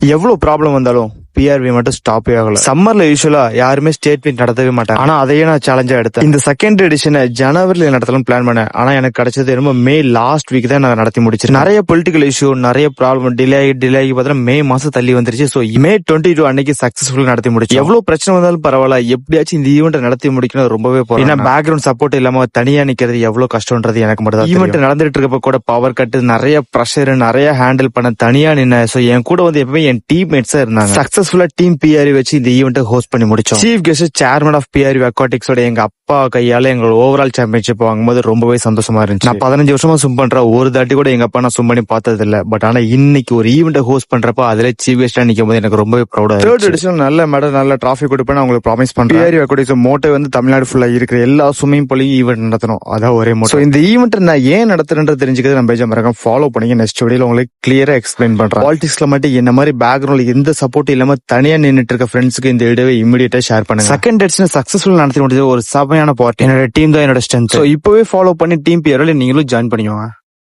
எவ்வளவு ப்ராப்ளம் வந்தாலும் பிஆர்வி மட்டும் ஸ்டாப்பே ஆகல. சம்மர்ல யூஸ்வலா யாருமே ஸ்டேட் மீட் நடத்தவே மாட்டாங்க. ஆனா அதையே நான் சேலஞ்சா எடுத்தேன். இந்த செகண்ட் எடிஷனை ஜனவரில நடத்தலாம் பிளான் பண்ணேன். ஆனா எனக்கு கிடைச்சது என்னமோ மே லாஸ்ட் வீக் தான் நான் நடத்தி முடிச்சேன். நிறைய பொலிட்டிக்கல் இஷ்யூ, நிறைய ப்ராப்ளம், டிலே பார்த்தா மே மாசம் தள்ளி வந்துருச்சு. சோ மே 22 அன்னைக்கு சக்சஸ்ஃபுல்லா நடத்தி முடிச்சு. எவ்வளவு பிரச்சனை வந்தாலும் பரவாயில்ல, எப்படியாச்சும் இந்த ஈவெண்ட் நடத்தி முடிக்கணும் ரொம்பவே போறேன். ஏன்னா பேக்ரவுண்ட் சப்போர்ட் இல்லாம தனியா நிக்கிறது எவ்வளவு கஷ்டம்ன்றது எனக்கு மட்டும் தான். ஈவெண்ட் நடந்துட்டு இருக்கப்ப கூட பவர் கட், நிறைய ப்ரெஷர், நிறைய ஹேண்டில் பண்ண தனியா நின்ன. சோ என் கூட வந்து எப்பவுமே என் டீம்மேட்ஸா இருந்தாங்க. சக்சஸ்ஃபுல்லா டீம் பிஆர்வி வச்சு இந்த ஈவெண்ட் ஹோஸ்ட் பண்ணி முடிச்சோம். Chief guest chairman of BRV அக்வாட்டிக்ஸோட எங்க அப்பா கையால எங்களோட ஓவரால் சாம்பியன்ஷிப் வாங்கும்போது ரொம்பவே சந்தோஷமா இருந்துச்சு. நான் 15 வருஷமா சும் பண்றேன், ஒரு தாட்டி கூட எங்க அப்பா நான் சும் பண்ணி பார்த்தது இல்ல. பட் ஆனா இன்னைக்கு ஒரு ஈவெண்ட் ஹோஸ்ட் பண்றப்ப அதுல சீஃப் கெஸ்டா நிக்கும் போது எனக்கு ரொம்பவே ப்ரௌடா. தேர்ட் எடிஷன் நல்ல மெடல், நல்ல டிராஃபி கொடுப்பேன் உங்களுக்கு ப்ராமிஸ் பண்றேன். பிஆர்வி அக்வாட்டிக்ஸ் மோட்டோ வந்து தமிழ்நாடு ஃபுல்லா இருக்கிற எல்லா ஸ்விம்மிங் பூலையும் ஈவெண்ட் நடத்தணும், அதான் ஒரே மோட்டோ. இந்த ஈவெண்ட் நான் ஏன் நடத்துறேன்றது தெரிஞ்சுக்கிறது நம்ம பேஜ் மறக்காம ஃபாலோ பண்ணி நெக்ஸ்ட் வீடியோல உங்களுக்கு கிளியரா எக்ஸ்பிளைன் பண்றேன். பாலிடிக்ஸ்ல மட்டும் என்ன மாதிரி பேக்ரவுண்ட்ல எந்த சப்போர்ட் இல்லாம தனியா நின்னுட்டு இருக்க ஃப்ரெண்ட்ஸ்க்கு இந்த வீடியோவை இமிடியேட்டா ஷேர் பண்ணுங்க. செகண்ட் எடிஷன் சக்சஸ்ஃபுல் நடத்தி முடிஞ்சது ஒரு செமையான பார்ட். என்னோட டீம் தான் என்னோட ஸ்ட்ரென்த். சோ இப்பவே ஃபாலோ பண்ணி டீம் பிஆர்ல நீங்களும் ஜாயின் பண்ணிக்கோங்க.